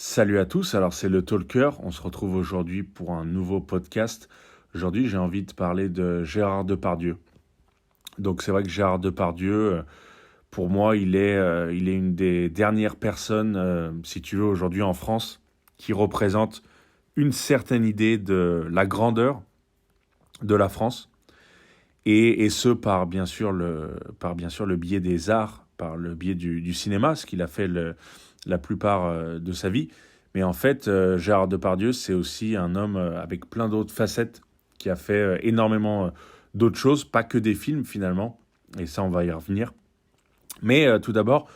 Salut à tous, alors c'est le Talker, on se retrouve aujourd'hui pour un nouveau podcast. Aujourd'hui j'ai envie de parler de Gérard Depardieu. Donc c'est vrai que Gérard Depardieu, pour moi il est une des dernières personnes, si tu veux, aujourd'hui en France, qui représente une certaine idée de la grandeur de la France, et ce par bien sûr le biais des arts, par le biais du cinéma, ce qu'il a fait la plupart de sa vie. Mais en fait, Gérard Depardieu, c'est aussi un homme avec plein d'autres facettes, qui a fait énormément d'autres choses, pas que des films finalement, et ça on va y revenir. Mais tout d'abord,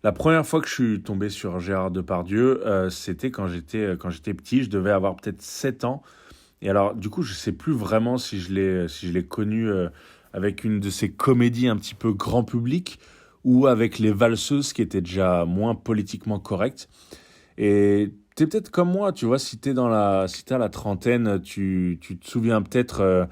la première fois que je suis tombé sur Gérard Depardieu, c'était quand j'étais petit, je devais avoir peut-être 7 ans. Et alors, du coup, je sais plus vraiment si je l'ai connu avec une de ces comédies un petit peu grand public ou avec Les Valseuses qui étaient déjà moins politiquement correctes. Et t'es peut-être comme moi, tu vois, si t'as la trentaine, tu te souviens peut-être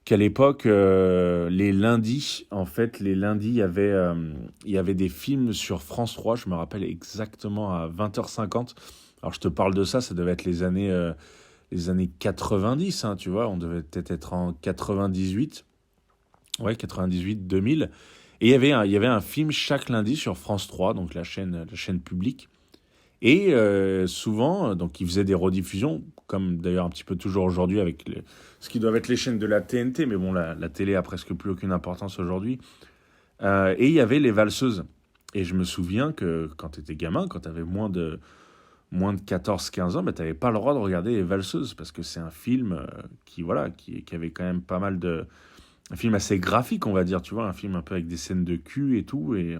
qu'à l'époque, les lundis, en fait, les lundis, il y avait des films sur France 3, je me rappelle exactement à 20h50. Alors, je te parle de ça, ça devait être les années 90, hein, tu vois, on devait peut-être être en 98, ouais, 98, 2000. Et il y avait un film chaque lundi sur France 3, donc la chaîne publique. Et souvent, donc ils faisaient des rediffusions, comme d'ailleurs un petit peu toujours aujourd'hui avec ce qui doivent être les chaînes de la TNT, mais bon, la télé a presque plus aucune importance aujourd'hui. Et il y avait les valseuses. Et je me souviens que quand tu étais gamin, quand tu avais moins de 14-15 ans, bah, tu n'avais pas le droit de regarder Les Valseuses, parce que c'est un film qui avait quand même pas mal de... Un film assez graphique, on va dire, tu vois, un film un peu avec des scènes de cul et tout, et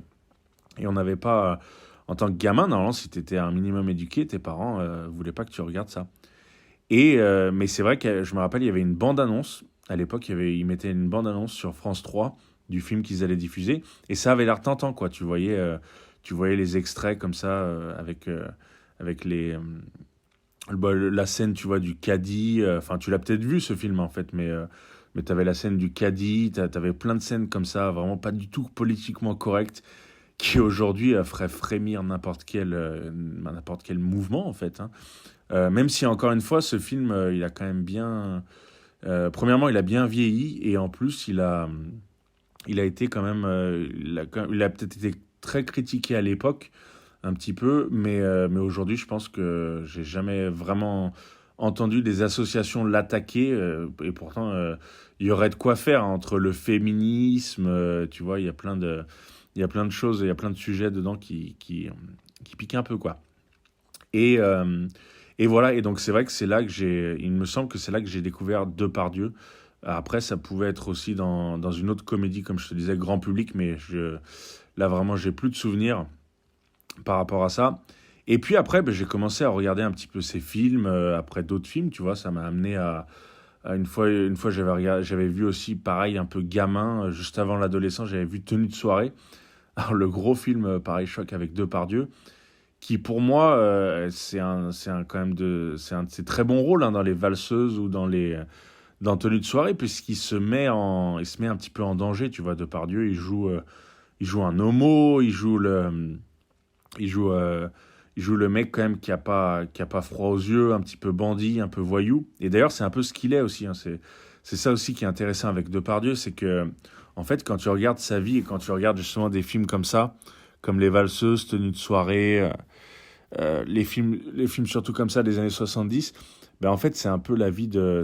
on n'avait pas... En tant que gamin, normalement, si tu étais un minimum éduqué, tes parents voulaient pas que tu regardes ça. Mais c'est vrai que je me rappelle, il y avait une bande-annonce. À l'époque, ils mettaient une bande-annonce sur France 3 du film qu'ils allaient diffuser. Et ça avait l'air tentant, quoi. Tu voyais les extraits comme ça, avec la scène, tu vois, du caddie. Enfin, tu l'as peut-être vu, ce film, en fait. Mais tu avais la scène du caddie. Tu avais plein de scènes comme ça, vraiment pas du tout politiquement correctes, qui aujourd'hui ferait frémir n'importe quel mouvement, en fait, hein. Même si, encore une fois, ce film, il a quand même bien... premièrement, il a bien vieilli, et en plus, il a été quand même... il a peut-être été très critiqué à l'époque, un petit peu, mais aujourd'hui, je pense que j'ai jamais vraiment entendu des associations l'attaquer, et pourtant, il y aurait de quoi faire entre le féminisme, tu vois, il y a plein de choses, il y a plein de sujets dedans qui piquent un peu, quoi. Et, euh, et voilà, et donc c'est vrai que il me semble que c'est là que j'ai découvert Depardieu. Après, ça pouvait être aussi dans une autre comédie, comme je te disais, grand public, mais là vraiment, j'ai plus de souvenirs par rapport à ça. Et puis après, ben, j'ai commencé à regarder un petit peu ces films, après d'autres films, tu vois, ça m'a amené à une fois j'avais vu aussi, pareil, un peu gamin, juste avant l'adolescence, j'avais vu Tenue de soirée. Alors le gros film, pareil, choc avec Depardieu, qui pour moi, c'est un de ses très bons rôles, hein, dans Les Valseuses ou dans Tenue de soirée, puisqu'il il se met un petit peu en danger, tu vois, Depardieu, il joue un homo, il joue, euh, il joue le mec quand même qui a pas froid aux yeux, un petit peu bandit, un peu voyou. Et d'ailleurs, c'est un peu ce qu'il est aussi, hein. C'est ça aussi qui est intéressant avec Depardieu, c'est que, en fait, quand tu regardes sa vie et quand tu regardes justement des films comme ça, comme Les Valseuses, Tenue de soirée, les films surtout comme ça des années 70, ben en fait, c'est un peu la vie de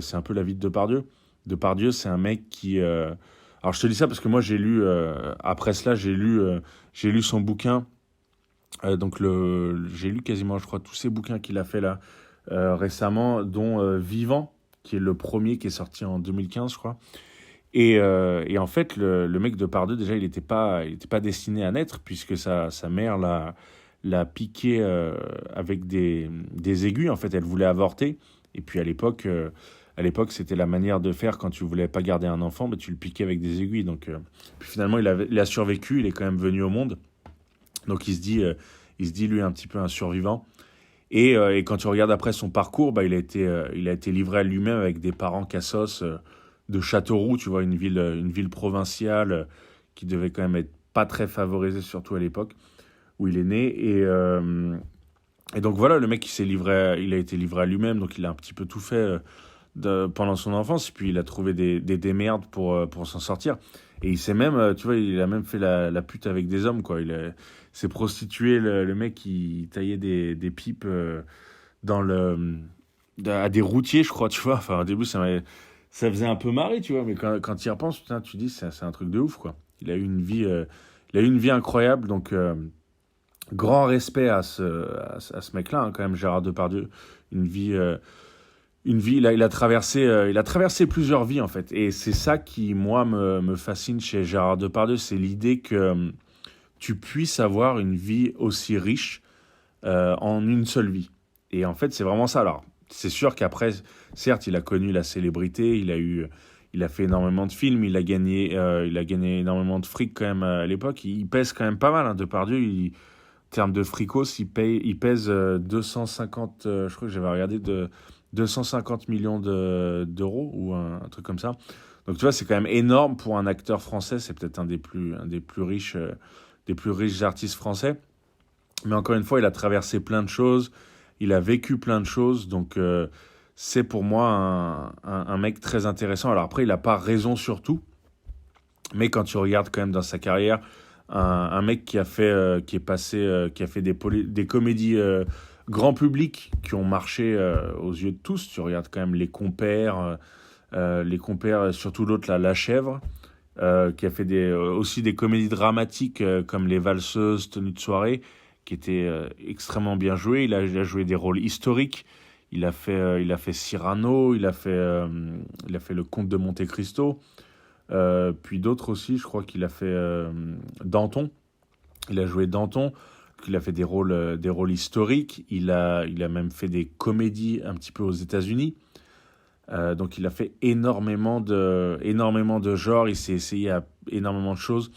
Depardieu. Depardieu, c'est un mec qui... alors, je te dis ça parce que moi, après cela, j'ai lu son bouquin. Donc j'ai lu quasiment, je crois, tous ces bouquins qu'il a fait là récemment, dont Vivant, qui est le premier qui est sorti en 2015, je crois. Et en fait, le mec de Pardieu, déjà, il était pas destiné à naître, puisque sa mère l'a piqué avec des aiguilles. En fait, elle voulait avorter. Et puis à l'époque, c'était la manière de faire quand tu voulais pas garder un enfant, bah, tu le piquais avec des aiguilles. Donc, puis finalement, il a survécu, il est quand même venu au monde. Donc il se dit lui un petit peu un survivant. Et quand tu regardes après son parcours, bah, il a été livré à lui-même avec des parents cassos de Châteauroux, tu vois, une ville provinciale qui devait quand même être pas très favorisée, surtout à l'époque où il est né. Et donc voilà, le mec il a été livré à lui-même, donc il a un petit peu tout fait pendant son enfance, et puis il a trouvé des démerdes pour s'en sortir. Et il s'est même, tu vois, il a même fait la pute avec des hommes, quoi. S'est prostitué, le mec, il taillait des pipes dans à des routiers, je crois, tu vois. Enfin, au début, ça faisait un peu marrer, tu vois, mais quand tu y repenses, putain, tu dis, c'est un truc de ouf, quoi. Il a eu une vie incroyable, donc grand respect à ce mec-là, hein, quand même, Gérard Depardieu. Une vie, il a traversé plusieurs vies, en fait. Et c'est ça qui, moi, me fascine chez Gérard Depardieu, c'est l'idée que tu puisses avoir une vie aussi riche en une seule vie. Et en fait, c'est vraiment ça. Alors, c'est sûr qu'après, certes, il a connu la célébrité, il a fait énormément de films, il a gagné énormément de fric quand même à l'époque. Il pèse quand même pas mal, hein, Depardieu. En termes de fricos, il pèse 250, je crois que j'avais regardé, 250 millions d'euros ou un truc comme ça. Donc tu vois, c'est quand même énorme pour un acteur français. C'est peut-être un des plus riches artistes français. Mais encore une fois, il a traversé plein de choses, il a vécu plein de choses, donc c'est pour moi un mec très intéressant. Alors après, il n'a pas raison sur tout, mais quand tu regardes quand même dans sa carrière, un mec qui a fait des comédies grand public qui ont marché aux yeux de tous. Tu regardes quand même les compères, surtout l'autre là, La Chèvre, qui a fait aussi des comédies dramatiques comme Les Valseuses, Tenues de soirée, qui étaient extrêmement bien jouées. Il a joué des rôles historiques. Il a fait Cyrano, il a fait Le Comte de Monte Cristo, puis d'autres aussi. Je crois qu'il a fait Danton. Il a joué Danton. Il a fait des rôles historiques. Il a même fait des comédies un petit peu aux États-Unis. Donc il a fait énormément de genres, il s'est essayé à énormément de choses.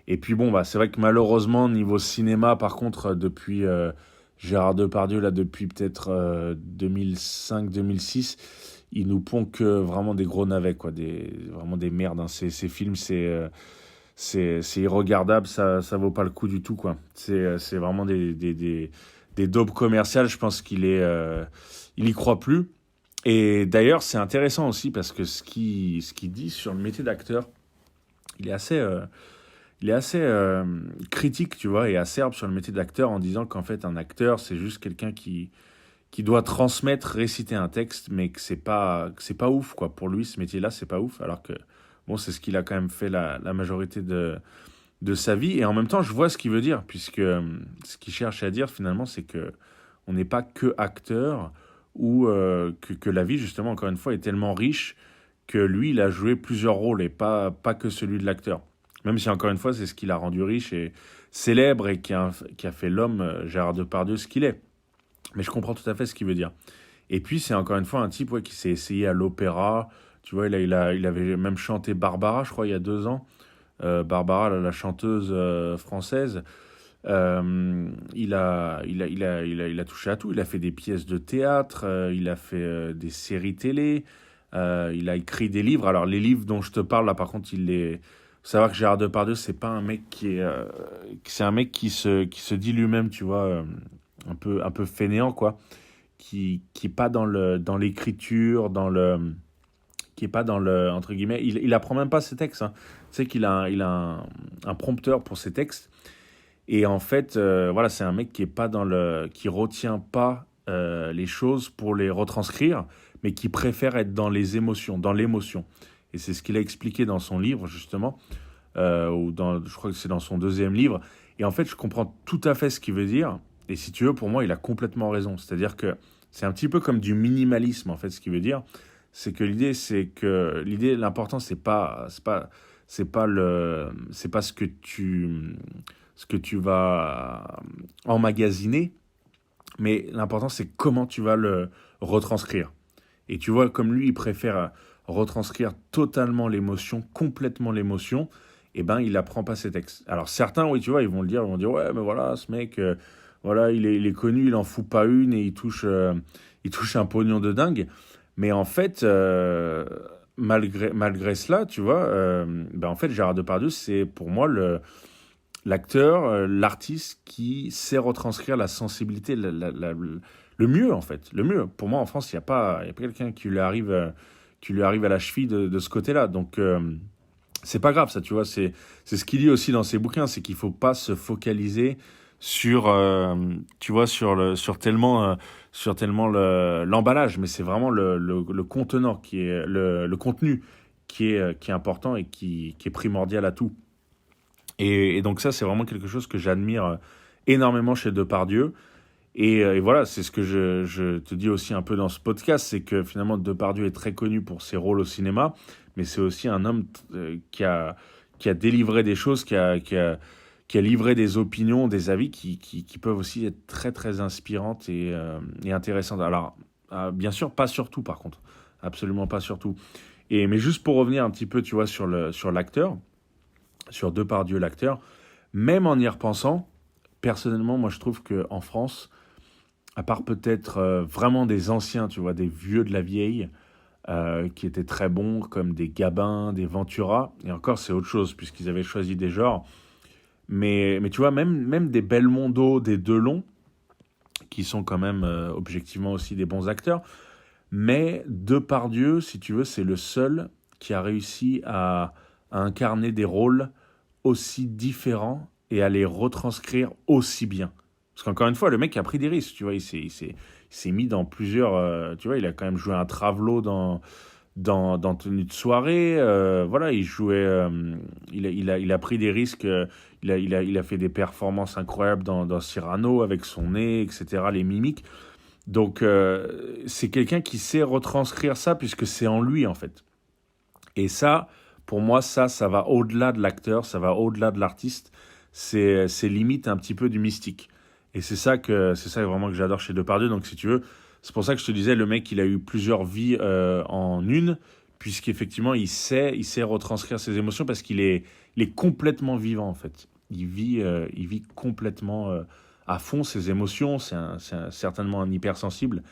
Et puis bon, bah, c'est vrai que malheureusement, niveau cinéma, par contre, depuis Gérard Depardieu, là, depuis peut-être 2005-2006, il nous pond que vraiment des gros navets, quoi, vraiment des merdes, hein. Ces films, c'est irregardable, ça vaut pas le coup du tout, quoi. C'est vraiment des daubes commerciales, je pense il y croit plus. Et d'ailleurs, c'est intéressant aussi parce que ce qu'il dit sur le métier d'acteur, il est assez critique, tu vois, et acerbe sur le métier d'acteur en disant qu'en fait, un acteur, c'est juste quelqu'un qui doit transmettre, réciter un texte, mais que c'est pas ouf, quoi. Pour lui, ce métier-là, c'est pas ouf, alors que, bon, c'est ce qu'il a quand même fait la majorité de sa vie. Et en même temps, je vois ce qu'il veut dire, puisque ce qu'il cherche à dire, finalement, c'est que on n'est pas que acteur, ou que la vie, justement, encore une fois, est tellement riche que lui, il a joué plusieurs rôles et pas que celui de l'acteur. Même si, encore une fois, c'est ce qui l'a rendu riche et célèbre et qui a fait l'homme, Gérard Depardieu, ce qu'il est. Mais je comprends tout à fait ce qu'il veut dire. Et puis, c'est encore une fois un type, ouais, qui s'est essayé à l'opéra. Tu vois, il avait même chanté Barbara, je crois, il y a 2 ans. Barbara, la chanteuse française. Il a touché à tout. Il a fait des pièces de théâtre, il a fait des séries télé, il a écrit des livres. Alors, les livres dont je te parle, là, par contre, faut savoir que Gérard Depardieu, c'est pas un mec c'est un mec qui se dit lui-même, tu vois, un peu fainéant, quoi, qui est pas dans l'écriture, qui est pas dans le, entre guillemets, il apprend même pas ses textes, hein. Tu sais qu'il a un prompteur pour ses textes. Et en fait, voilà, c'est un mec qui retient pas les choses pour les retranscrire, mais qui préfère être dans les émotions, dans l'émotion. Et c'est ce qu'il a expliqué dans son livre, justement, je crois que c'est dans son deuxième livre. Et en fait, je comprends tout à fait ce qu'il veut dire. Et si tu veux, pour moi, il a complètement raison. C'est-à-dire que c'est un petit peu comme du minimalisme, en fait, ce qu'il veut dire. L'important, c'est pas ce que tu vas emmagasiner, mais l'important, c'est comment tu vas le retranscrire. Et tu vois, comme lui, il préfère retranscrire totalement l'émotion, complètement l'émotion, et ben, il apprend pas ses textes. Alors certains, oui, tu vois, ils vont dire, ouais, mais voilà, ce mec, voilà, il est connu, il en fout pas une, et il touche un pognon de dingue. Mais en fait, malgré cela, tu vois, ben en fait, Gérard Depardieu, c'est pour moi l'acteur, l'artiste qui sait retranscrire la sensibilité le mieux, en fait. Le mieux. Pour moi, en France, il y a pas quelqu'un qui lui arrive à la cheville de ce côté-là. Donc, c'est pas grave, ça, tu vois. C'est ce qu'il dit aussi dans ses bouquins, c'est qu'il faut pas se focaliser sur, tu vois, sur tellement l'emballage, mais c'est vraiment le contenant le contenu qui est important et qui est primordial à tout. Et donc ça, c'est vraiment quelque chose que j'admire énormément chez Depardieu. Et voilà, c'est ce que je te dis aussi un peu dans ce podcast, c'est que finalement Depardieu est très connu pour ses rôles au cinéma, mais c'est aussi un homme qui a délivré des choses, qui a livré des opinions, des avis qui peuvent aussi être très très inspirantes et intéressantes. Alors, bien sûr, pas sur tout par contre, absolument pas sur tout. Mais juste pour revenir un petit peu, tu vois, sur l'acteur, sur Depardieu l'acteur, même en y repensant, personnellement, moi je trouve qu'en France, à part peut-être vraiment des anciens, tu vois, des vieux de la vieille, qui étaient très bons, comme des Gabin, des Ventura, et encore c'est autre chose, puisqu'ils avaient choisi des genres, mais tu vois, même des Belmondo, des Delon, qui sont quand même objectivement aussi des bons acteurs, mais Depardieu, si tu veux, c'est le seul qui a réussi à incarner des rôles aussi différents et à les retranscrire aussi bien. Parce qu'encore une fois, le mec a pris des risques, tu vois, il s'est mis dans plusieurs... tu vois, il a quand même joué un travelot dans Tenue de soirée, voilà, il jouait... il a pris des risques, il a fait des performances incroyables dans Cyrano, avec son nez, etc., les mimiques. Donc, c'est quelqu'un qui sait retranscrire ça, puisque c'est en lui, en fait. Et ça, pour moi, ça va au-delà de l'acteur, ça va au-delà de l'artiste. C'est limite un petit peu du mystique. Et c'est ça vraiment que j'adore chez Depardieu. Donc, si tu veux, c'est pour ça que je te disais, le mec, il a eu plusieurs vies en une, puisqu'effectivement, il sait retranscrire ses émotions parce il est complètement vivant, en fait. Il vit complètement à fond ses émotions. Certainement un hypersensible.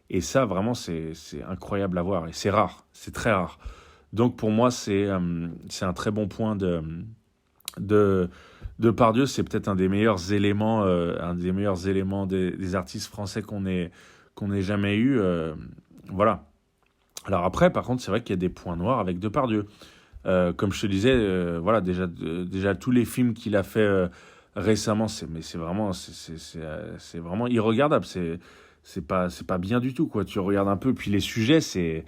Et ça, vraiment, c'est incroyable à voir. Et c'est rare, c'est très rare. Donc pour moi, c'est un très bon point de Depardieu. C'est peut-être un des meilleurs éléments des artistes français qu'on ait jamais eu. Voilà. Alors après, par contre, c'est vrai qu'il y a des points noirs avec Depardieu. Comme je te disais, voilà, déjà tous les films qu'il a fait récemment, c'est vraiment irregardable. C'est pas bien du tout, quoi. Tu regardes un peu, puis les sujets, c'est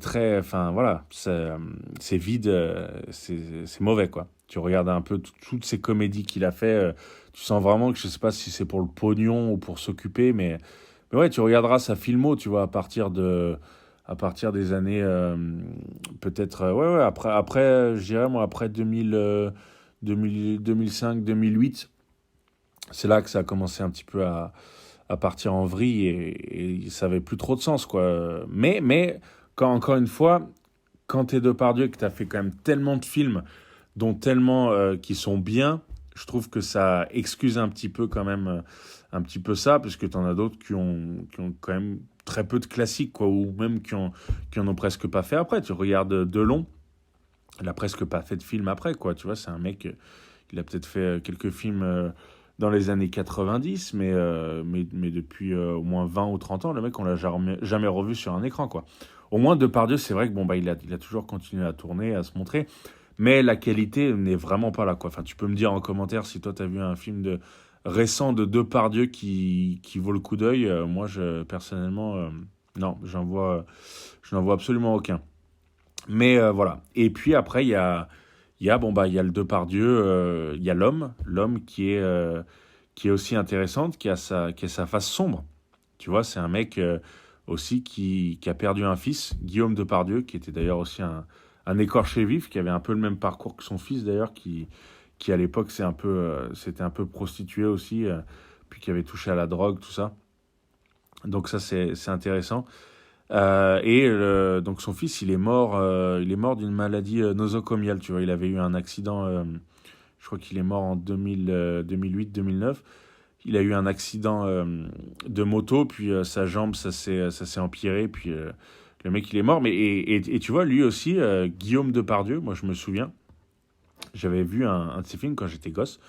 très, enfin voilà, c'est vide, c'est mauvais, quoi. Tu regardes un peu toutes ces comédies qu'il a fait, tu sens vraiment que je sais pas si c'est pour le pognon ou pour s'occuper, mais ouais, tu regarderas sa filmo, tu vois, à partir des années, peut-être, ouais, après, je dirais moi, après 2005, 2008, c'est là que ça a commencé un petit peu à partir en vrille et ça avait plus trop de sens, quoi. Mais encore une fois, quand t'es Depardieu et que t'as fait quand même tellement de films, dont tellement qui sont bien, je trouve que ça excuse un petit peu quand même, un petit peu ça, parce que t'en as d'autres qui ont quand même très peu de classiques, quoi, ou même qui en ont presque pas fait après. Tu regardes Delon, il a presque pas fait de film après, quoi. Tu vois, c'est un mec, il a peut-être fait quelques films dans les années 90, mais depuis au moins 20 ou 30 ans, le mec, on l'a jamais revu sur un écran, quoi. Au moins, Depardieu, c'est vrai que bon, bah, il a toujours continué à tourner, à se montrer, mais la qualité n'est vraiment pas là, quoi. Enfin, tu peux me dire en commentaire si toi, tu as vu un film récent de Depardieu qui vaut le coup d'œil. Moi, personnellement, non, je n'en vois absolument aucun. Mais voilà. Et puis après, bon, bah, il y a le Depardieu, il y a l'homme qui est aussi intéressante, qui a sa face sombre. Tu vois, c'est un mec aussi qui a perdu un fils, Guillaume Depardieu, qui était d'ailleurs aussi un écorché vif, qui avait un peu le même parcours que son fils d'ailleurs, qui à l'époque s'était un peu prostitué aussi, puis qui avait touché à la drogue, tout ça. Donc ça, c'est intéressant. Donc son fils, il est mort d'une maladie nosocomiale, tu vois. Il avait eu un accident, je crois qu'il est mort en 2008-2009. Il a eu un accident de moto, puis sa jambe, ça s'est empiré, puis le mec, il est mort. Et tu vois, lui aussi, Guillaume Depardieu, moi je me souviens, J'avais vu un de ses films quand j'étais gosse,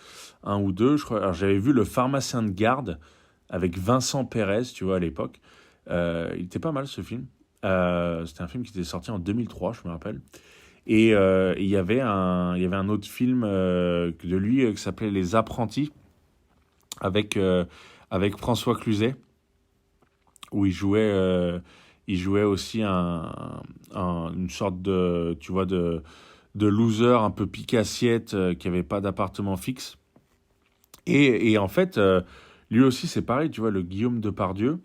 un ou deux, je crois. Alors, j'avais vu Le Pharmacien de garde avec Vincent Pérez, tu vois, à l'époque. Il était pas mal ce film. C'était un film qui était sorti en 2003, je me rappelle. Et il y avait un autre film de lui qui s'appelait Les Apprentis avec, avec François Cluzet, où il jouait aussi une sorte de, tu vois, de loser un peu pique-assiette qui avait pas d'appartement fixe. Et en fait, lui aussi, c'est pareil, tu vois, le Guillaume Depardieu,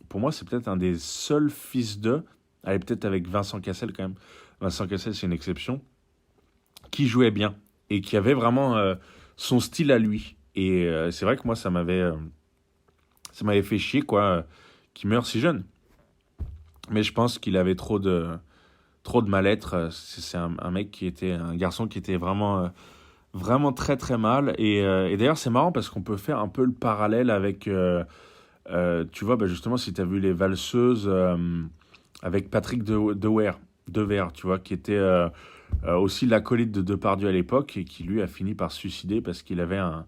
pour moi, c'est peut-être un des seuls fils de, allez, peut-être avec Vincent Cassel quand même. Vincent Cassel, c'est une exception, qui jouait bien et qui avait vraiment son style à lui. Et c'est vrai que moi, ça m'avait fait chier, quoi, qu'il meure si jeune. Mais je pense qu'il avait trop de mal-être. C'est un mec un garçon qui était vraiment très très mal. Et d'ailleurs, c'est marrant parce qu'on peut faire un peu le parallèle avec, tu vois, bah justement, si tu as vu Les Valseuses avec Patrick Devers, tu vois, qui était aussi l'acolyte de Depardieu à l'époque et qui lui a fini par se suicider parce qu'il avait un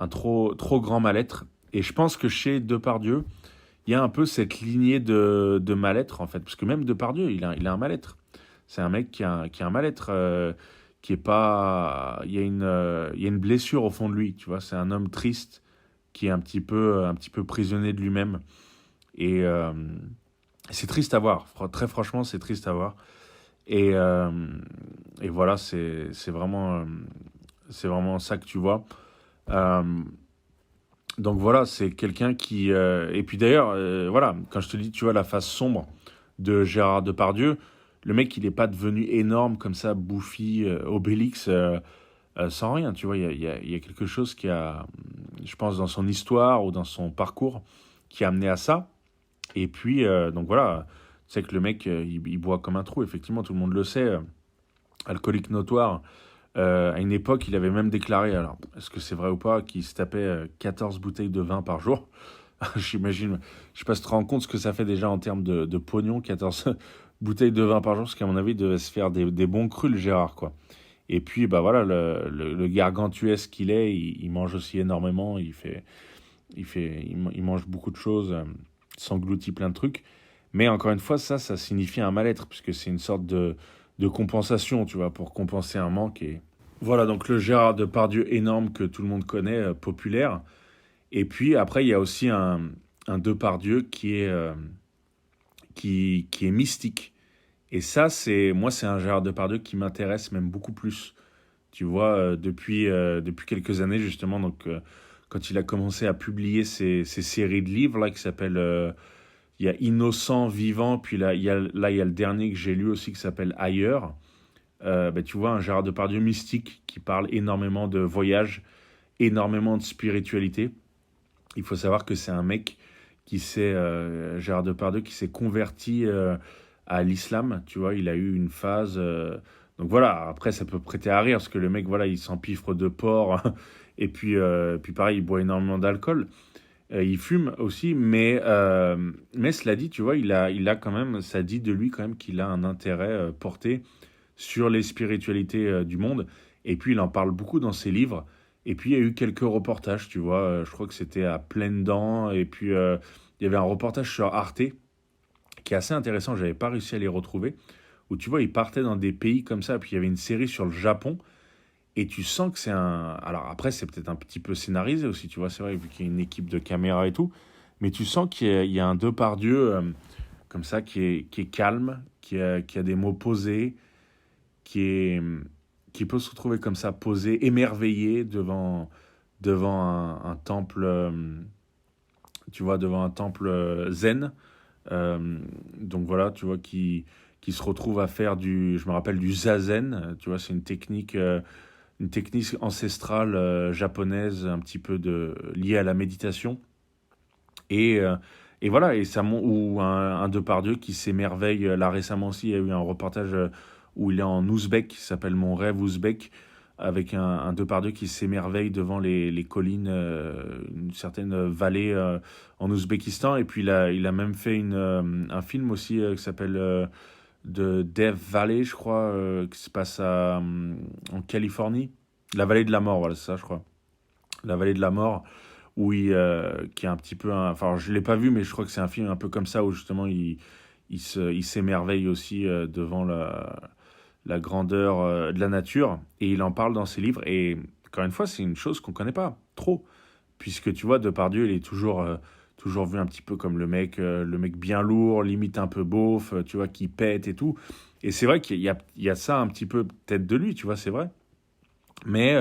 trop grand mal-être. Et je pense que chez Depardieu, il y a un peu cette lignée de mal-être, en fait. Parce que même Depardieu, il a un mal-être. C'est un mec qui a un mal-être, qui est pas. Il y a une blessure au fond de lui, tu vois. C'est un homme triste qui est un petit peu prisonnier de lui-même. Et c'est triste à voir. Très franchement, c'est triste à voir. Et, euh, et voilà, c'est vraiment ça que tu vois. Euh, donc voilà, c'est quelqu'un qui. Et puis d'ailleurs, voilà, quand je te dis, tu vois, la face sombre de Gérard Depardieu, le mec, il n'est pas devenu énorme comme ça, bouffi, Obélix, sans rien, tu vois. Il y a quelque chose qui a, je pense, dans son histoire ou dans son parcours, qui a amené à ça. Et puis, donc voilà, tu sais que le mec, il boit comme un trou, effectivement, tout le monde le sait, alcoolique notoire. À une époque, il avait même déclaré, alors, est-ce que c'est vrai ou pas, qu'il se tapait 14 bouteilles de vin par jour. J'imagine, je sais pas si tu te rends compte ce que ça fait déjà en termes de pognon, 14 bouteilles de vin par jour, parce qu'à mon avis, il devait se faire des bons crus, le Gérard, quoi. Et puis, bah voilà, le gargantuesque qu'il est, il mange aussi énormément, il mange beaucoup de choses, s'engloutit plein de trucs. Mais encore une fois, ça signifie un mal-être, puisque c'est une sorte de compensation, tu vois, pour compenser un manque. Et voilà, donc le Gérard Depardieu énorme que tout le monde connaît, populaire. Et puis après, il y a aussi un Depardieu qui est mystique. Et ça, c'est un Gérard Depardieu qui m'intéresse même beaucoup plus. Tu vois, depuis quelques années, justement, donc, quand il a commencé à publier ses séries de livres, là, qui s'appellent, il y a Innocent, Vivant, puis là, il y a le dernier que j'ai lu aussi qui s'appelle Ailleurs. Bah, tu vois, un Gérard Depardieu mystique qui parle énormément de voyage, énormément de spiritualité. Il faut savoir que c'est un mec Gérard Depardieu, qui s'est converti à l'islam. Tu vois, il a eu une phase. Donc voilà, après, ça peut prêter à rire parce que le mec, voilà, il s'empiffre de porc. Et puis pareil, il boit énormément d'alcool. Il fume aussi, mais cela dit, tu vois, il a quand même, ça dit de lui quand même qu'il a un intérêt porté sur les spiritualités du monde. Et puis, il en parle beaucoup dans ses livres. Et puis, il y a eu quelques reportages, tu vois. Je crois que c'était à Pleines Dents. Et puis, il y avait un reportage sur Arte qui est assez intéressant. J'avais pas réussi à les retrouver. Où, tu vois, il partait dans des pays comme ça. Puis, il y avait une série sur le Japon. Et tu sens que c'est un. Alors, après, c'est peut-être un petit peu scénarisé aussi, tu vois. C'est vrai, vu qu'il y a une équipe de caméra et tout. Mais tu sens qu'il y a un Depardieu comme ça qui est calme, qui a des mots posés, qui est qui peut se retrouver comme ça posé, émerveillé devant un temple, tu vois, devant un temple zen. Donc voilà, tu vois, qui se retrouve à faire je me rappelle du zazen, tu vois, c'est une technique ancestrale japonaise, un petit peu liée à la méditation. Et, euh, et voilà, ou un Depardieu qui s'émerveille. Là récemment aussi, il y a eu un reportage où il est en Ouzbek, qui s'appelle Mon rêve Ouzbek, avec un Depardieu qui s'émerveille devant les collines, une certaine vallée en Ouzbékistan. Et puis il a même fait un film aussi qui s'appelle de Death Valley, je crois, qui se passe en Californie. La vallée de la mort, voilà, c'est ça, je crois. La vallée de la mort, où qui est un petit peu... enfin, je ne l'ai pas vu, mais je crois que c'est un film un peu comme ça, où justement, il s'émerveille aussi devant la grandeur de la nature, et il en parle dans ses livres. Et encore une fois, c'est une chose qu'on ne connaît pas trop, puisque tu vois, Depardieu, il est toujours vu un petit peu comme le mec bien lourd, limite un peu beauf, tu vois, qui pète et tout. Et c'est vrai qu'il y a ça un petit peu peut-être de lui, tu vois, c'est vrai. Mais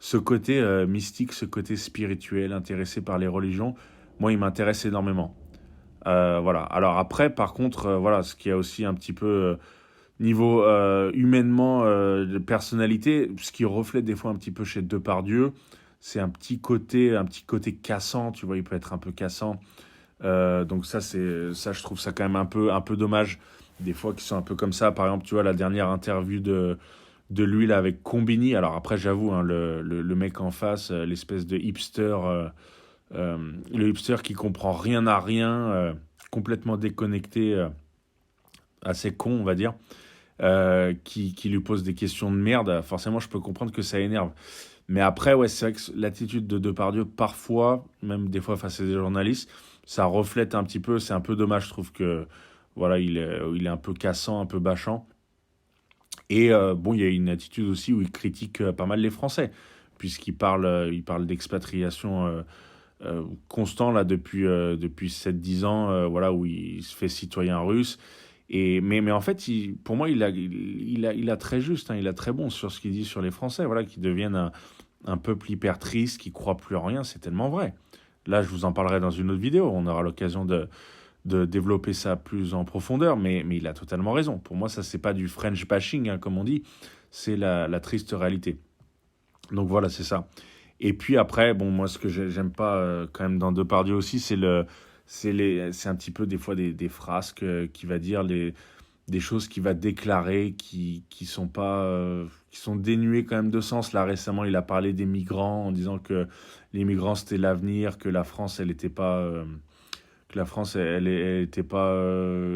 ce côté mystique, ce côté spirituel, intéressé par les religions, moi, il m'intéresse énormément. Voilà. Alors après, par contre, voilà, ce qui a aussi un petit peu niveau humainement de personnalité, ce qui reflète des fois un petit peu chez Depardieu, c'est un petit côté cassant. Tu vois, il peut être un peu cassant. Donc ça, je trouve ça quand même un peu dommage. Des fois, qui sont un peu comme ça. Par exemple, tu vois la dernière interview de lui là avec Combini. Alors après, j'avoue, hein, le mec en face, l'espèce de hipster, le hipster qui comprend rien à rien, complètement déconnecté, assez con, on va dire, qui lui pose des questions de merde. Forcément, je peux comprendre que ça énerve. Mais après, ouais, c'est vrai que l'attitude de Depardieu, parfois, même des fois face à des journalistes, ça reflète un petit peu. C'est un peu dommage, je trouve que voilà, il est un peu cassant, un peu bâchant. Et bon, il y a une attitude aussi où il critique pas mal les Français, il parle d'expatriation constant là depuis 7-10 ans, voilà, où il se fait citoyen russe. Mais en fait, pour moi, il a très juste, hein, il a très bon sur ce qu'il dit sur les Français, voilà, qui deviennent un peuple hyper triste, qui croit plus en rien, c'est tellement vrai. Là, je vous en parlerai dans une autre vidéo, on aura l'occasion de développer ça plus en profondeur, mais il a totalement raison. Pour moi, ça, c'est pas du French bashing, hein, comme on dit, c'est la triste réalité. Donc voilà, c'est ça. Et puis après, bon, moi, ce que j'aime pas quand même dans Depardieu aussi, c'est un petit peu des fois des phrases qu'il va dire, des choses qu'il va déclarer qui sont pas, qui sont dénuées quand même de sens. Là, récemment, il a parlé des migrants en disant que les migrants, c'était l'avenir, que la France, elle était pas, que la France, elle était pas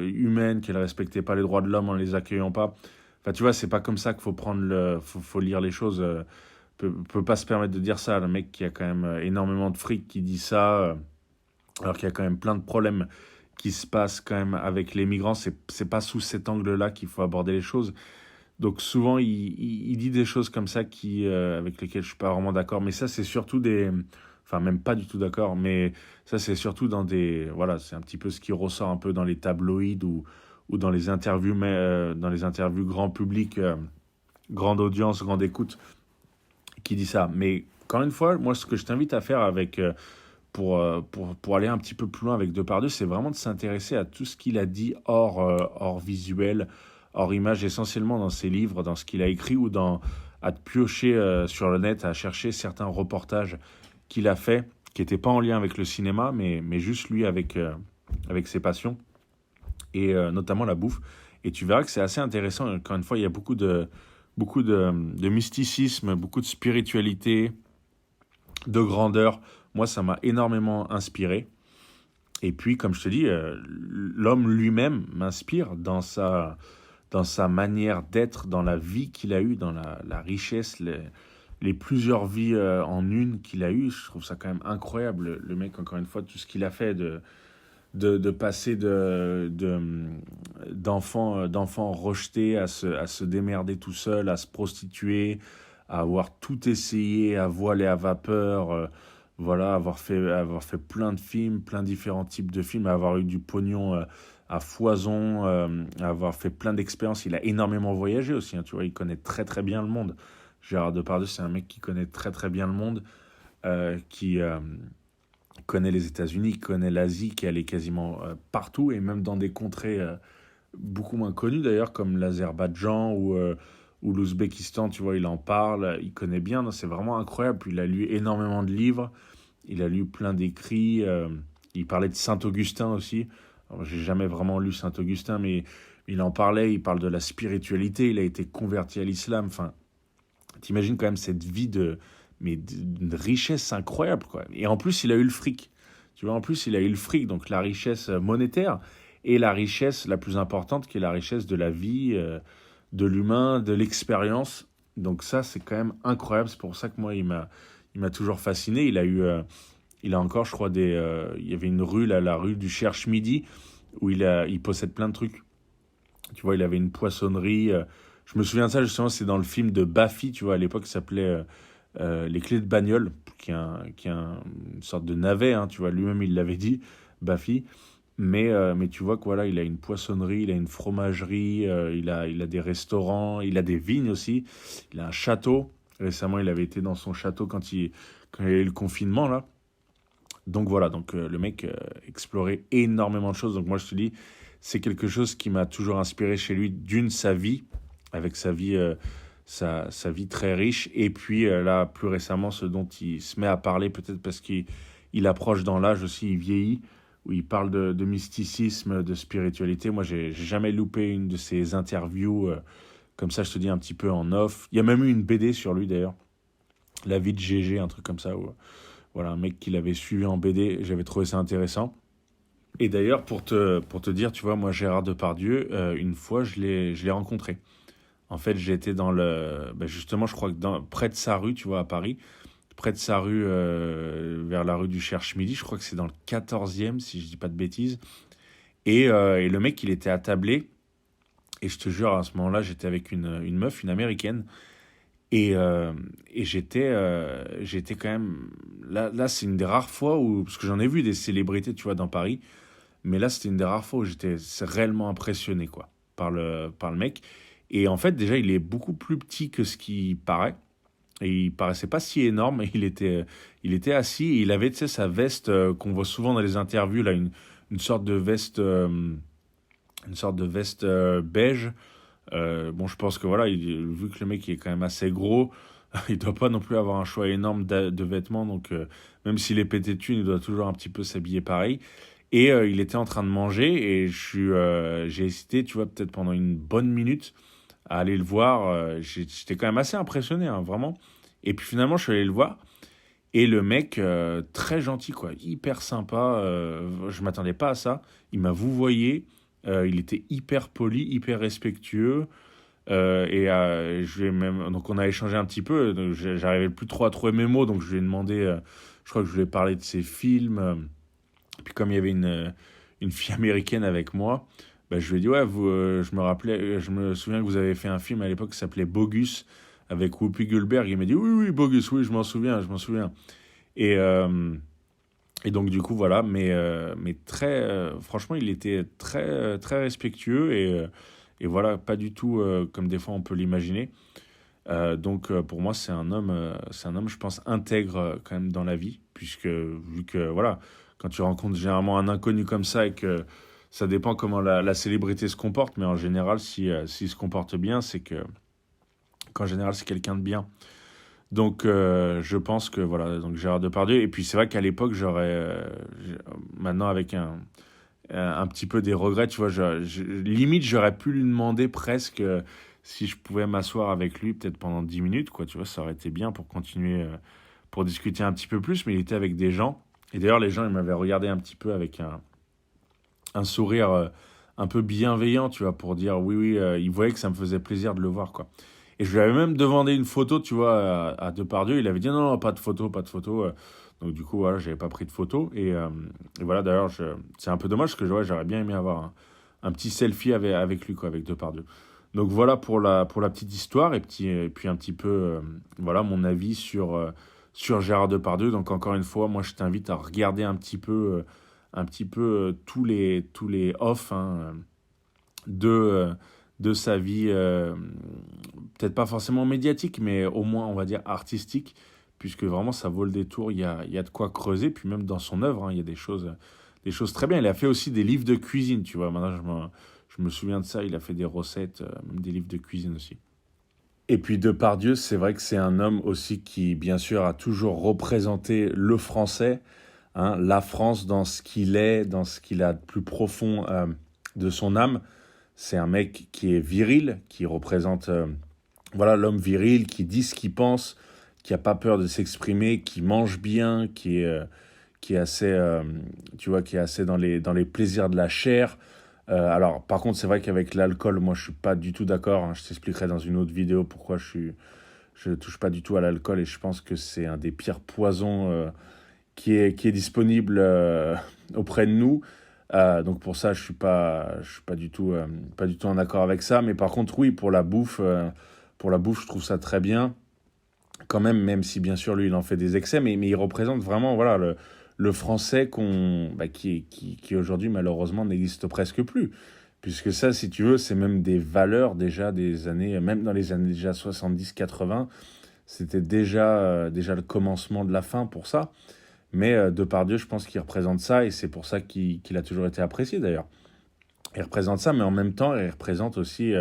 humaine, qu'elle respectait pas les droits de l'homme en les accueillant pas. Enfin, tu vois, c'est pas comme ça qu'il faut faut lire les choses. Peut pas se permettre de dire ça. Le mec qui a quand même énormément de fric qui dit ça, alors qu'il y a quand même plein de problèmes qui se passent quand même avec les migrants. C'est pas sous cet angle-là qu'il faut aborder les choses. Donc souvent, il dit des choses comme ça avec lesquelles je suis pas vraiment d'accord. Mais ça, c'est surtout enfin, même pas du tout d'accord, mais ça, c'est surtout voilà, c'est un petit peu ce qui ressort un peu dans les tabloïds ou dans les interviews grand public, grande audience, grande écoute, qui dit ça. Mais encore une fois, moi, ce que je t'invite à faire pour aller un petit peu plus loin avec Depardieu, c'est vraiment de s'intéresser à tout ce qu'il a dit hors visuel, hors image, essentiellement dans ses livres, dans ce qu'il a écrit à te piocher sur le net, à chercher certains reportages qu'il a fait, qui n'étaient pas en lien avec le cinéma, mais juste lui avec ses passions, et notamment la bouffe. Et tu verras que c'est assez intéressant. Encore une fois, il y a beaucoup de mysticisme, beaucoup de spiritualité, de grandeur. Moi, ça m'a énormément inspiré. Et puis, comme je te dis, l'homme lui-même m'inspire dans sa manière d'être, dans la vie qu'il a eue, dans la richesse, les plusieurs vies en une qu'il a eues. Je trouve ça quand même incroyable. Le mec, encore une fois, tout ce qu'il a fait de passer d'enfants rejetés à se démerder tout seul, à se prostituer, à avoir tout essayé, à voler à vapeur, voilà, avoir fait plein de films, plein de différents types de films, avoir eu du pognon à foison, avoir fait plein d'expériences. Il a énormément voyagé aussi, hein, tu vois, il connaît très très bien le monde. Gérard Depardieu, c'est un mec qui connaît très très bien le monde, qui connaît les États-Unis, connaît l'Asie, qui est allé quasiment partout, et même dans des contrées beaucoup moins connues d'ailleurs, comme l'Azerbaïdjan ou l'Ouzbékistan, tu vois, il en parle, il connaît bien, c'est vraiment incroyable. Puis il a lu énormément de livres, il a lu plein d'écrits, il parlait de Saint-Augustin aussi. Alors, j'ai jamais vraiment lu Saint-Augustin, mais il en parlait, il parle de la spiritualité, il a été converti à l'islam, enfin, t'imagines quand même cette vie d'une richesse incroyable, quoi. Et en plus, il a eu le fric. Tu vois, en plus, il a eu le fric, donc la richesse monétaire et la richesse la plus importante qui est la richesse de la vie, de l'humain, de l'expérience. Donc ça, c'est quand même incroyable. C'est pour ça que moi, il m'a toujours fasciné. Il a encore, je crois, il y avait une rue, là, la rue du Cherche-Midi, où il possède plein de trucs. Tu vois, il avait une poissonnerie. Je me souviens de ça, justement, c'est dans le film de Baffy, tu vois, à l'époque, ça s'appelait Les Clés de Bagnole, une sorte de navet, hein, tu vois, lui-même, il l'avait dit, Baffy. Mais tu vois que voilà, il a une poissonnerie, il a une fromagerie, il a des restaurants, il a des vignes aussi, il a un château. Récemment, il avait été dans son château quand il y a eu le confinement, là. Donc voilà, le mec explorait énormément de choses. Donc moi je te dis, c'est quelque chose qui m'a toujours inspiré chez lui, d'une sa vie, avec sa vie très riche, et puis là plus récemment ce dont il se met à parler, peut-être parce qu'il approche dans l'âge aussi, il vieillit, où il parle de mysticisme, de spiritualité. Moi j'ai jamais loupé une de ses interviews, comme ça je te dis un petit peu en off. Il y a même eu une BD sur lui d'ailleurs, La vie de GG, un truc comme ça, où voilà, un mec qui l'avait suivi en BD, j'avais trouvé ça intéressant. Et d'ailleurs, pour te dire, tu vois, moi, Gérard Depardieu, une fois, je l'ai rencontré. En fait, j'étais justement, je crois que près de sa rue, tu vois, à Paris, près de sa rue, vers la rue du Cherche-Midi, je crois que c'est dans le 14e, si je dis pas de bêtises. Et le mec, il était attablé, et je te jure, à ce moment-là, j'étais avec une meuf, une américaine, et j'étais quand même. Là, c'est une des rares fois où. Parce que j'en ai vu des célébrités, tu vois, dans Paris. Mais là, c'était une des rares fois où j'étais réellement impressionné, quoi, par le mec. Et en fait, déjà, il est beaucoup plus petit que ce qu'il paraît. Et il paraissait pas si énorme. Il était assis et il avait, tu sais, sa veste qu'on voit souvent dans les interviews, là, une sorte de veste, beige. Bon, je pense que voilà, vu que le mec il est quand même assez gros, il doit pas non plus avoir un choix énorme de vêtements. Donc, même s'il est pété de thunes, il doit toujours un petit peu s'habiller pareil. Et il était en train de manger et j'ai hésité, tu vois, peut-être pendant une bonne minute à aller le voir. J'étais quand même assez impressionné, hein, vraiment. Et puis finalement, je suis allé le voir. Et le mec, très gentil, quoi, hyper sympa. Je m'attendais pas à ça. Il m'a vouvoyé. Il était hyper poli, hyper respectueux. Donc on a échangé un petit peu. Donc j'arrivais plus trop à trouver mes mots, donc je lui ai demandé. Je crois que je lui ai parlé de ses films. Puis comme il y avait une fille américaine avec moi, bah, je lui ai dit ouais, je me souviens que vous avez fait un film à l'époque qui s'appelait Bogus avec Whoopi Goldberg. Il m'a dit oui, oui, Bogus, oui, je m'en souviens, je m'en souviens. Et, euh, et donc du coup voilà, mais franchement, il était très très respectueux et voilà, pas du tout comme des fois on peut l'imaginer. Pour moi, c'est un homme, je pense, intègre quand même dans la vie, puisque vu que voilà, quand tu rencontres généralement un inconnu comme ça et que ça dépend comment la célébrité se comporte, mais en général, s'il se comporte bien, c'est qu'en général, c'est quelqu'un de bien. Donc, je pense que voilà, donc Gérard Depardieu. Et puis, c'est vrai qu'à l'époque, maintenant avec un petit peu des regrets, tu vois, limite, j'aurais pu lui demander presque si je pouvais m'asseoir avec lui, peut-être pendant 10 minutes, quoi, tu vois, ça aurait été bien pour continuer, pour discuter un petit peu plus, mais il était avec des gens. Et d'ailleurs, les gens, ils m'avaient regardé un petit peu avec un sourire un peu bienveillant, tu vois, pour dire oui, oui, ils voyaient que ça me faisait plaisir de le voir, quoi. Et je lui avais même demandé une photo, tu vois, à Depardieu. Il avait dit non, non, pas de photo, pas de photo. Donc du coup, voilà, j'avais pas pris de photo. Et voilà, d'ailleurs, c'est un peu dommage parce que ouais, j'aurais bien aimé avoir un petit selfie avec lui, quoi, avec Depardieu. Donc voilà pour la petite histoire et puis un petit peu, voilà, mon avis sur Gérard Depardieu. Donc encore une fois, moi, je t'invite à regarder un petit peu tous les off, hein, de, de sa vie, peut-être pas forcément médiatique, mais au moins, on va dire, artistique, puisque vraiment, ça vaut le détour, il y a de quoi creuser, puis même dans son œuvre, hein, il y a des choses très bien. Il a fait aussi des livres de cuisine, tu vois, maintenant, je me souviens de ça, il a fait des recettes, même des livres de cuisine aussi. Et puis Depardieu, c'est vrai que c'est un homme aussi qui, bien sûr, a toujours représenté le français, hein, la France dans ce qu'il est, dans ce qu'il a de plus profond de son âme. C'est un mec qui est viril, qui représente voilà, l'homme viril, qui dit ce qu'il pense, qui a pas peur de s'exprimer, qui mange bien, qui est assez, tu vois, qui est assez dans les plaisirs de la chair. Alors, par contre, c'est vrai qu'avec l'alcool, moi, je suis pas du tout d'accord, hein. Je t'expliquerai dans une autre vidéo pourquoi je suis Je ne touche pas du tout à l'alcool et je pense que c'est un des pires poisons qui est disponible auprès de nous. Donc pour ça, je suis pas du tout en accord avec ça. Mais par contre, oui, pour la bouffe, je trouve ça très bien. Quand même si bien sûr lui, il en fait des excès, mais il représente vraiment voilà, le français qui aujourd'hui, malheureusement, n'existe presque plus. Puisque ça, si tu veux, c'est même des valeurs déjà des années, même dans les années déjà 70-80, c'était déjà le commencement de la fin pour ça. Mais Depardieu, je pense qu'il représente ça et c'est pour ça qu'il a toujours été apprécié d'ailleurs. Il représente ça, mais en même temps, il représente aussi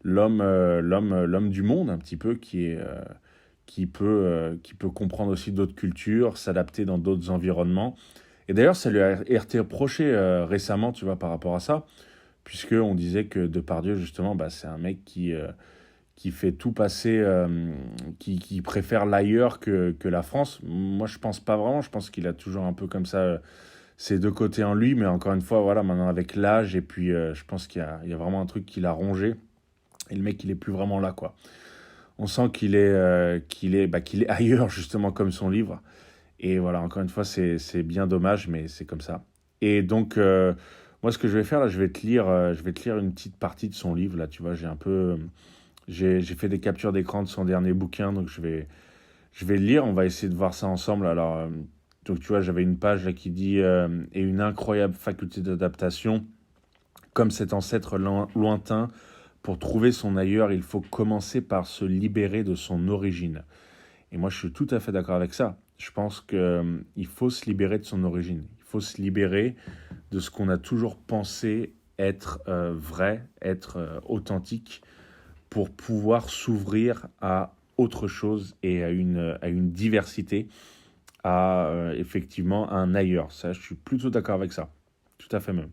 l'homme du monde un petit peu qui peut comprendre aussi d'autres cultures, s'adapter dans d'autres environnements. Et d'ailleurs, ça lui a été reproché récemment, tu vois, par rapport à ça, puisqu'on disait que Depardieu, justement, bah, c'est un mec qui fait tout passer, qui préfère l'ailleurs que la France. Moi, je pense pas vraiment. Je pense qu'il a toujours un peu comme ça ses deux côtés en lui. Mais encore une fois, voilà, maintenant avec l'âge, et puis je pense il y a vraiment un truc qui l'a rongé. Et le mec, il est plus vraiment là, quoi. On sent qu'il est ailleurs, justement, comme son livre. Et voilà, encore une fois, c'est bien dommage, mais c'est comme ça. Et donc, moi, ce que je vais faire, là, je vais te lire une petite partie de son livre. Là, tu vois, j'ai fait des captures d'écran de son dernier bouquin, donc je vais le lire. On va essayer de voir ça ensemble. Alors, donc tu vois, j'avais une page là qui dit et une incroyable faculté d'adaptation, comme cet ancêtre lointain. Pour trouver son ailleurs, il faut commencer par se libérer de son origine. Et moi, je suis tout à fait d'accord avec ça. Je pense qu'il faut se libérer de son origine. Il faut se libérer de ce qu'on a toujours pensé être vrai, être authentique, pour pouvoir s'ouvrir à autre chose et à une diversité, à effectivement un ailleurs. Ça, je suis plutôt d'accord avec ça. Tout à fait même.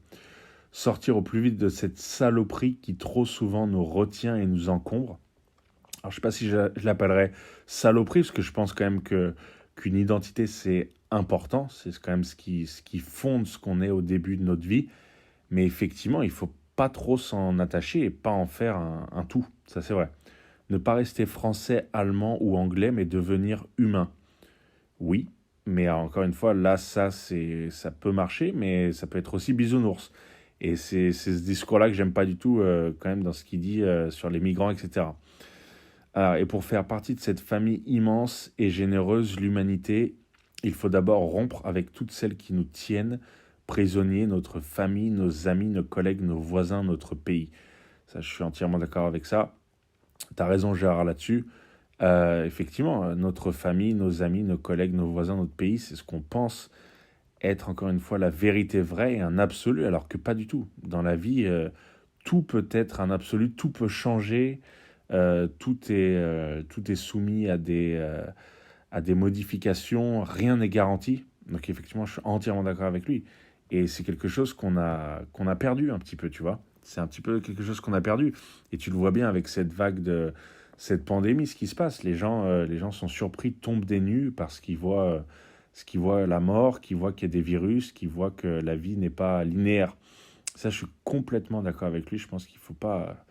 Sortir au plus vite de cette saloperie qui trop souvent nous retient et nous encombre. Alors, je ne sais pas si je l'appellerais saloperie, parce que je pense quand même qu'une identité, c'est important. C'est quand même ce qui fonde ce qu'on est au début de notre vie. Mais effectivement, il faut pas trop s'en attacher et pas en faire un tout. Ça, c'est vrai. Ne pas rester français, allemand ou anglais, mais devenir humain. Oui, mais encore une fois, là, ça peut marcher, mais ça peut être aussi bisounours. Et c'est ce discours-là que j'aime pas du tout, quand même, dans ce qu'il dit sur les migrants, etc. Alors, et pour faire partie de cette famille immense et généreuse, l'humanité, il faut d'abord rompre avec toutes celles qui nous tiennent prisonniers, notre famille, nos amis, nos collègues, nos voisins, notre pays. Ça, je suis entièrement d'accord avec ça. Tu as raison, Gérard, là-dessus. Effectivement, notre famille, nos amis, nos collègues, nos voisins, notre pays, c'est ce qu'on pense être, encore une fois, la vérité vraie et un absolu, alors que pas du tout. Dans la vie, tout peut être un absolu, tout peut changer, tout est soumis à des modifications, rien n'est garanti. Donc effectivement, je suis entièrement d'accord avec lui. Et c'est quelque chose qu'on a perdu un petit peu, tu vois. C'est un petit peu quelque chose qu'on a perdu. Et tu le vois bien avec cette vague de cette pandémie, ce qui se passe. Les gens sont surpris, tombent des nues parce qu'ils voient la mort, qu'ils voient qu'il y a des virus, qu'ils voient que la vie n'est pas linéaire. Ça, je suis complètement d'accord avec lui. Je pense qu'il faut pas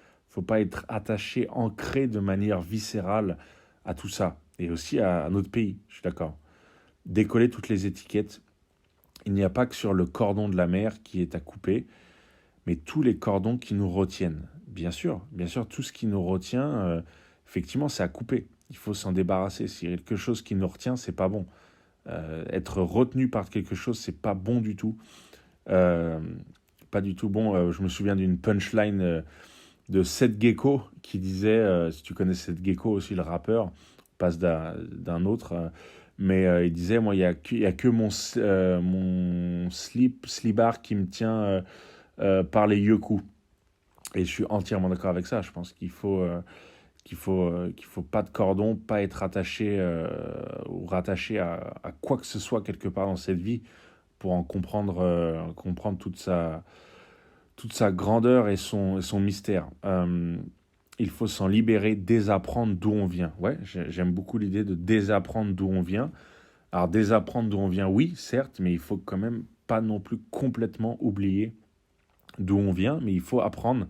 être attaché, ancré de manière viscérale à tout ça. Et aussi à notre pays, je suis d'accord. Décoller toutes les étiquettes. Il n'y a pas que sur le cordon de la mer qui est à couper, mais tous les cordons qui nous retiennent. Bien sûr, tout ce qui nous retient, effectivement, c'est à couper. Il faut s'en débarrasser. Si quelque chose qui nous retient, c'est pas bon. Être retenu par quelque chose, c'est pas bon du tout. Euh, Pas du tout bon. Je me souviens d'une punchline de Seth Gecko qui disait, si tu connais Seth Gecko aussi, le rappeur, on passe d'un autre, mais il disait, moi, il y a que mon slibard qui me tient par les yoku. Et je suis entièrement d'accord avec ça. Je pense qu'il faut pas de cordon, pas être attaché ou rattaché à quoi que ce soit quelque part dans cette vie pour en comprendre toute sa grandeur et son mystère. Il faut s'en libérer, désapprendre d'où on vient. Ouais, j'aime beaucoup l'idée de désapprendre d'où on vient. Alors désapprendre d'où on vient, oui, certes, mais il faut quand même pas non plus complètement oublier d'où on vient, mais il faut apprendre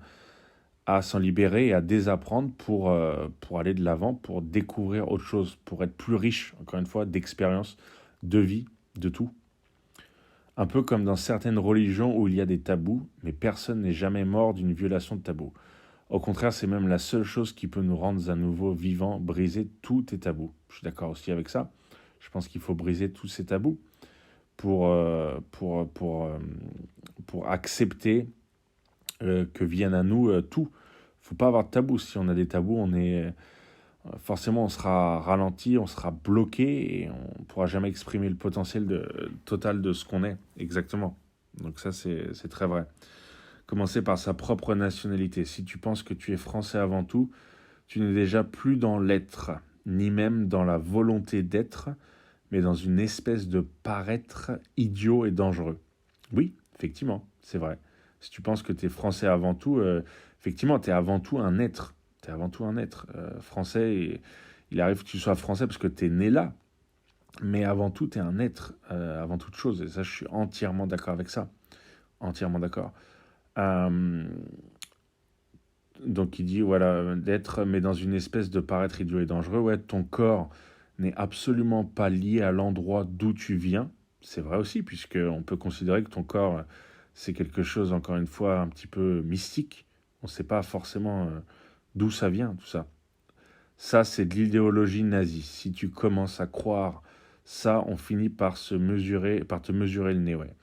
à s'en libérer et à désapprendre pour aller de l'avant, pour découvrir autre chose, pour être plus riche, encore une fois, d'expérience, de vie, de tout. Un peu comme dans certaines religions où il y a des tabous, mais personne n'est jamais mort d'une violation de tabou. Au contraire, c'est même la seule chose qui peut nous rendre à nouveau vivants, briser tous tes tabous. Je suis d'accord aussi avec ça. Je pense qu'il faut briser tous ces tabous pour accepter que vienne à nous tout. Il ne faut pas avoir de tabou. Si on a des tabous, forcément on sera ralenti, on sera bloqué et on ne pourra jamais exprimer le potentiel total de ce qu'on est. Exactement. Donc ça, c'est très vrai. Commencer par sa propre nationalité. Si tu penses que tu es français avant tout, tu n'es déjà plus dans l'être, ni même dans la volonté d'être, mais dans une espèce de paraître idiot et dangereux. Oui, effectivement, c'est vrai. Si tu penses que tu es français avant tout, effectivement, tu es avant tout un être. Tu es avant tout un être français. Et il arrive que tu sois français parce que tu es né là. Mais avant tout, tu es un être, avant toute chose. Et ça, je suis entièrement d'accord avec ça. Entièrement d'accord. Donc il dit, voilà, d'être, mais dans une espèce de paraître idiot et dangereux. Ouais, ton corps n'est absolument pas lié à l'endroit d'où tu viens. C'est vrai aussi, puisqu'on peut considérer que ton corps, c'est quelque chose, encore une fois, un petit peu mystique. On ne sait pas forcément d'où ça vient, tout ça. Ça, c'est de l'idéologie nazie. Si tu commences à croire ça, on finit par te mesurer le nez, ouais.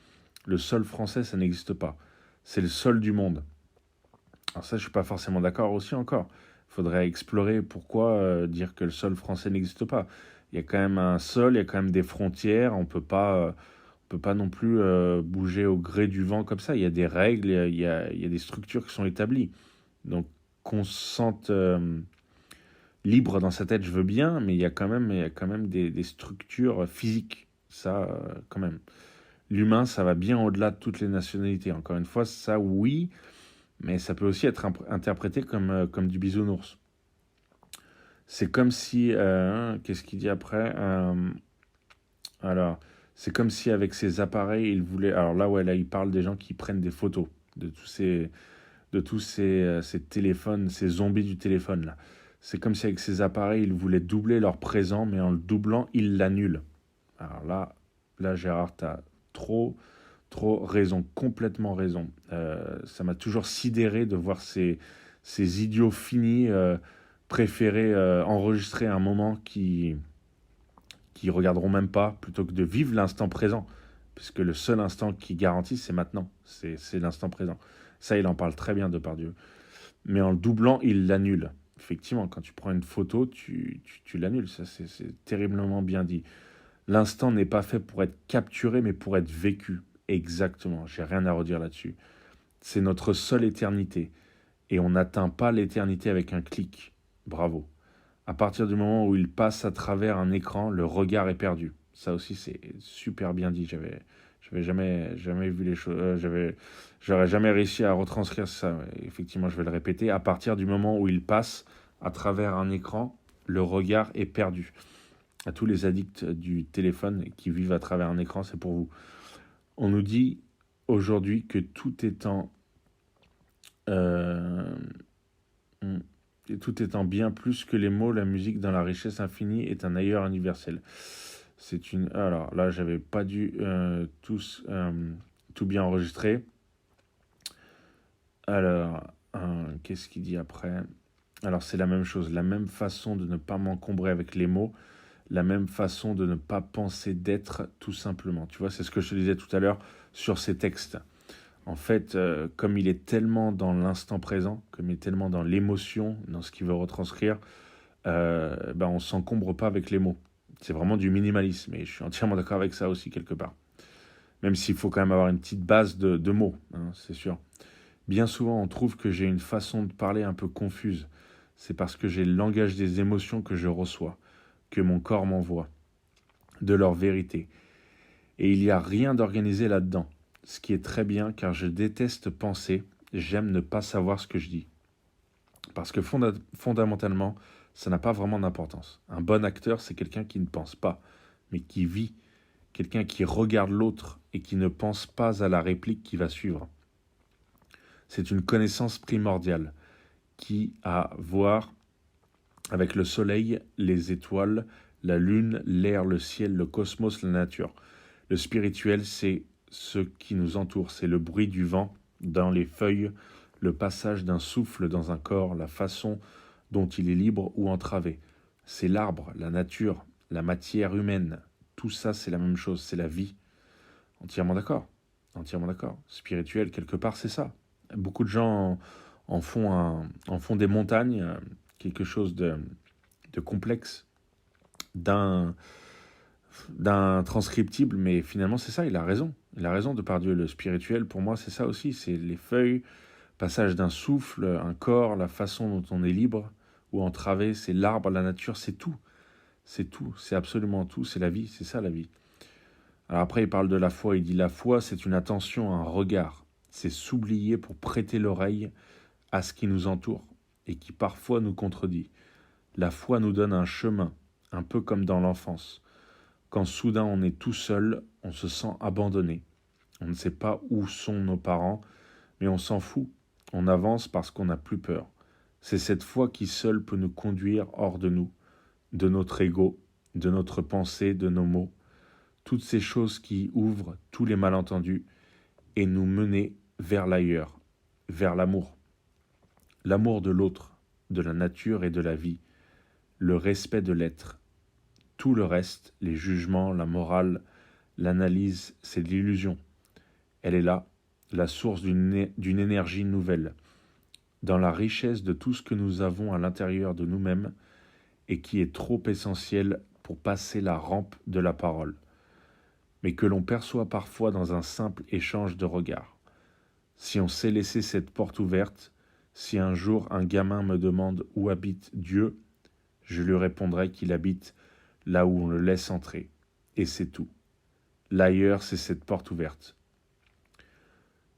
Le sol français, ça n'existe pas. C'est le sol du monde. Alors ça, je ne suis pas forcément d'accord aussi encore. Il faudrait explorer pourquoi dire que le sol français n'existe pas. Il y a quand même un sol, il y a quand même des frontières. On peut pas non plus bouger au gré du vent comme ça. Il y a des règles, il y a des structures qui sont établies. Donc qu'on se sente libre dans sa tête, je veux bien, mais il y a quand même des structures physiques. Ça, quand même. L'humain, ça va bien au-delà de toutes les nationalités. Encore une fois, ça, oui, mais ça peut aussi être interprété comme du bisounours. C'est comme si... qu'est-ce qu'il dit après Alors, c'est comme si avec ces appareils, il voulait... Alors là, ouais, là, il parle des gens qui prennent des photos de tous ces téléphones, ces zombies du téléphone, là. C'est comme si avec ces appareils, ils voulaient doubler leur présent, mais en le doublant, ils l'annulent. Alors là, Gérard, t'as trop raison, complètement raison. Ça m'a toujours sidéré de voir ces idiots finis préférer enregistrer un moment qui regarderont même pas, plutôt que de vivre l'instant présent. Puisque le seul instant qui garantit, c'est maintenant. C'est l'instant présent. Ça, il en parle très bien, Depardieu. Mais en le doublant, il l'annule. Effectivement, quand tu prends une photo, tu l'annules. Ça, c'est terriblement bien dit. L'instant n'est pas fait pour être capturé, mais pour être vécu. Exactement, j'ai rien à redire là-dessus. C'est notre seule éternité. Et on n'atteint pas l'éternité avec un clic. Bravo. À partir du moment où il passe à travers un écran, le regard est perdu. Ça aussi, c'est super bien dit. J'avais jamais vu les choses. J'aurais jamais réussi à retranscrire ça. Effectivement, je vais le répéter. À partir du moment où il passe à travers un écran, le regard est perdu. À tous les addicts du téléphone qui vivent à travers un écran, c'est pour vous. On nous dit aujourd'hui que tout étant bien plus que les mots, la musique dans la richesse infinie est un ailleurs universel. Alors là, j'avais pas dû tout bien enregistrer. Alors, qu'est-ce qu'il dit après ? Alors c'est la même chose, la même façon de ne pas m'encombrer avec les mots, la même façon de ne pas penser d'être, tout simplement. Tu vois, c'est ce que je te disais tout à l'heure sur ces textes. En fait, comme il est tellement dans l'instant présent, comme il est tellement dans l'émotion, dans ce qu'il veut retranscrire, on ne s'encombre pas avec les mots. C'est vraiment du minimalisme, et je suis entièrement d'accord avec ça aussi, quelque part. Même s'il faut quand même avoir une petite base de mots, hein, c'est sûr. Bien souvent, on trouve que j'ai une façon de parler un peu confuse. C'est parce que j'ai le langage des émotions que je reçois, que mon corps m'envoie, de leur vérité. Et il n'y a rien d'organisé là-dedans, ce qui est très bien car je déteste penser, j'aime ne pas savoir ce que je dis. Parce que fondamentalement, ça n'a pas vraiment d'importance. Un bon acteur, c'est quelqu'un qui ne pense pas, mais qui vit, quelqu'un qui regarde l'autre et qui ne pense pas à la réplique qui va suivre. C'est une connaissance primordiale. qui a à voir avec le soleil, les étoiles, la lune, l'air, le ciel, le cosmos, la nature. Le spirituel, c'est ce qui nous entoure, c'est le bruit du vent dans les feuilles, le passage d'un souffle dans un corps, la façon dont il est libre ou entravé. C'est l'arbre, la nature, la matière humaine. Tout ça, c'est la même chose, c'est la vie. Entièrement d'accord. Entièrement d'accord. Spirituel, quelque part, c'est ça. Beaucoup de gens en font des montagnes, quelque chose de complexe, d'un transcriptible, mais finalement, c'est ça, il a raison. Il a raison, Depardieu. Le spirituel, pour moi, c'est ça aussi. C'est les feuilles, passage d'un souffle, un corps, la façon dont on est libre ou entravé, c'est l'arbre, la nature, c'est tout. C'est tout, c'est absolument tout, c'est la vie, c'est ça la vie. Alors après, il parle de la foi, il dit la foi, c'est une attention, un regard. C'est s'oublier pour prêter l'oreille à ce qui nous entoure et qui parfois nous contredit. La foi nous donne un chemin, un peu comme dans l'enfance. Quand soudain on est tout seul, on se sent abandonné. On ne sait pas où sont nos parents, mais on s'en fout. On avance parce qu'on n'a plus peur. C'est cette foi qui seule peut nous conduire hors de nous, de notre ego, de notre pensée, de nos mots, toutes ces choses qui ouvrent tous les malentendus et nous mener vers l'ailleurs, vers l'amour. L'amour de l'autre, de la nature et de la vie, le respect de l'être. Tout le reste, les jugements, la morale, l'analyse, c'est de l'illusion. Elle est là, la source d'une énergie nouvelle, dans la richesse de tout ce que nous avons à l'intérieur de nous-mêmes et qui est trop essentiel pour passer la rampe de la parole, mais que l'on perçoit parfois dans un simple échange de regards. Si on sait laisser cette porte ouverte, si un jour un gamin me demande où habite Dieu, je lui répondrai qu'il habite là où on le laisse entrer, et c'est tout. L'ailleurs, c'est cette porte ouverte.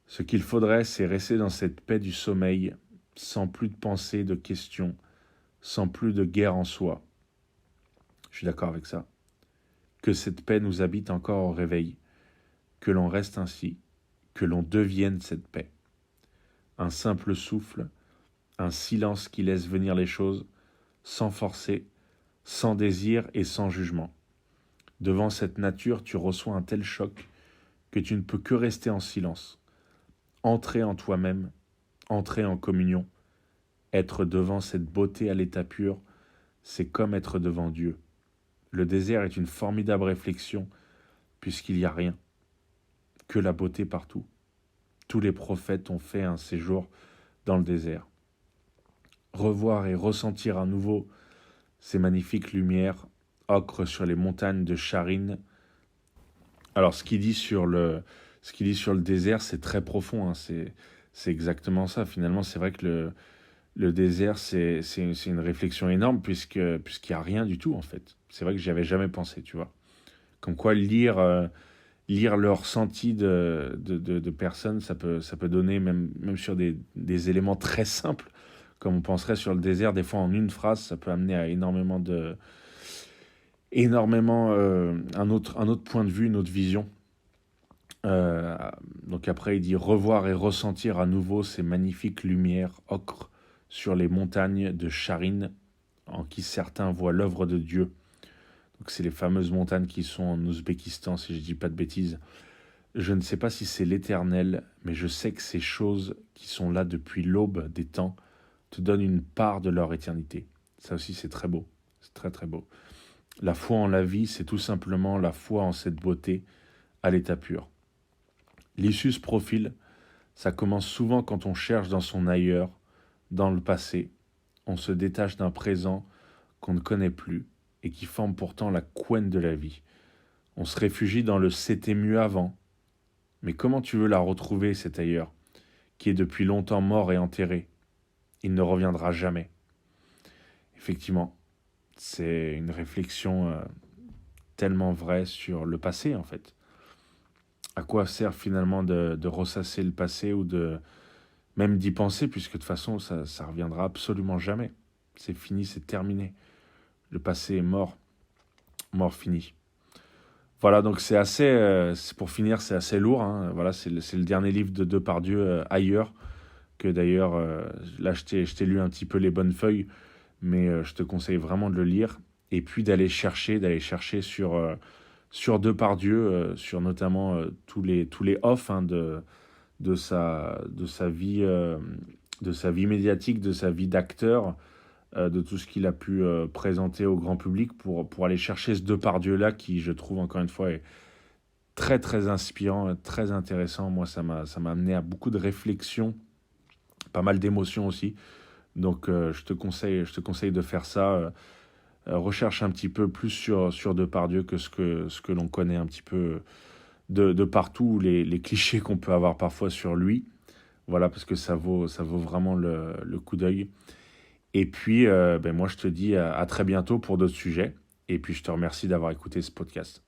Ce qu'il faudrait, c'est rester dans cette paix du sommeil, sans plus de pensées, de questions, sans plus de guerre en soi. Je suis d'accord avec ça. Que cette paix nous habite encore au réveil, que l'on reste ainsi, que l'on devienne cette paix. Un simple souffle, un silence qui laisse venir les choses, sans forcer, sans désir et sans jugement. Devant cette nature, tu reçois un tel choc que tu ne peux que rester en silence. Entrer en toi-même, entrer en communion, être devant cette beauté à l'état pur, c'est comme être devant Dieu. Le désert est une formidable réflexion, puisqu'il n'y a rien, que la beauté partout. Tous les prophètes ont fait un séjour dans le désert. Revoir et ressentir à nouveau ces magnifiques lumières, ocre sur les montagnes de Charine. Alors, ce qu'il dit sur le désert, c'est très profond, hein, c'est exactement ça. Finalement, c'est vrai que le désert, c'est une réflexion énorme puisqu'il n'y a rien du tout, en fait. C'est vrai que j'y avais jamais pensé, tu vois. Comme quoi, lire le ressenti de personnes, ça peut donner, même sur des éléments très simples, comme on penserait sur le désert, des fois en une phrase, ça peut amener à un autre point de vue, une autre vision. Donc après, il dit revoir et ressentir à nouveau ces magnifiques lumières ocre sur les montagnes de Charine, en qui certains voient l'œuvre de Dieu. Donc c'est les fameuses montagnes qui sont en Ouzbékistan, si je ne dis pas de bêtises. Je ne sais pas si c'est l'Éternel, mais je sais que ces choses qui sont là depuis l'aube des temps te donnent une part de leur éternité. Ça aussi, c'est très beau. C'est très très beau. La foi en la vie, c'est tout simplement la foi en cette beauté à l'état pur. L'issue se profile. Ça commence souvent quand on cherche dans son ailleurs, dans le passé. On se détache d'un présent qu'on ne connaît plus et qui forme pourtant la couenne de la vie. On se réfugie dans le « c'était mieux avant ». Mais comment tu veux la retrouver, cet ailleurs, qui est depuis longtemps mort et enterré? Il ne reviendra jamais. Effectivement, c'est une réflexion tellement vraie sur le passé, en fait. À quoi sert finalement de ressasser le passé ou même d'y penser, puisque de toute façon, ça reviendra absolument jamais. C'est fini, c'est terminé. Le passé est mort fini. Voilà, donc pour finir, c'est assez lourd, hein. Voilà, c'est le dernier livre de Depardieu, Ailleurs. que d'ailleurs, là, je t'ai lu un petit peu les bonnes feuilles, mais je te conseille vraiment de le lire. Et puis d'aller chercher sur Depardieu, sur notamment tous les off hein, de sa vie médiatique, de sa vie d'acteur, de tout ce qu'il a pu présenter au grand public pour aller chercher ce Depardieu-là qui, je trouve, encore une fois, est très, très inspirant, très intéressant. Moi, ça m'a amené à beaucoup de réflexions, pas mal d'émotions aussi. Donc, je te conseille de faire ça. Recherche un petit peu plus sur Depardieu que ce que l'on connaît un petit peu de partout, les clichés qu'on peut avoir parfois sur lui. Voilà, parce que ça vaut vraiment le coup d'œil. Et puis, moi, je te dis à très bientôt pour d'autres sujets. Et puis, je te remercie d'avoir écouté ce podcast.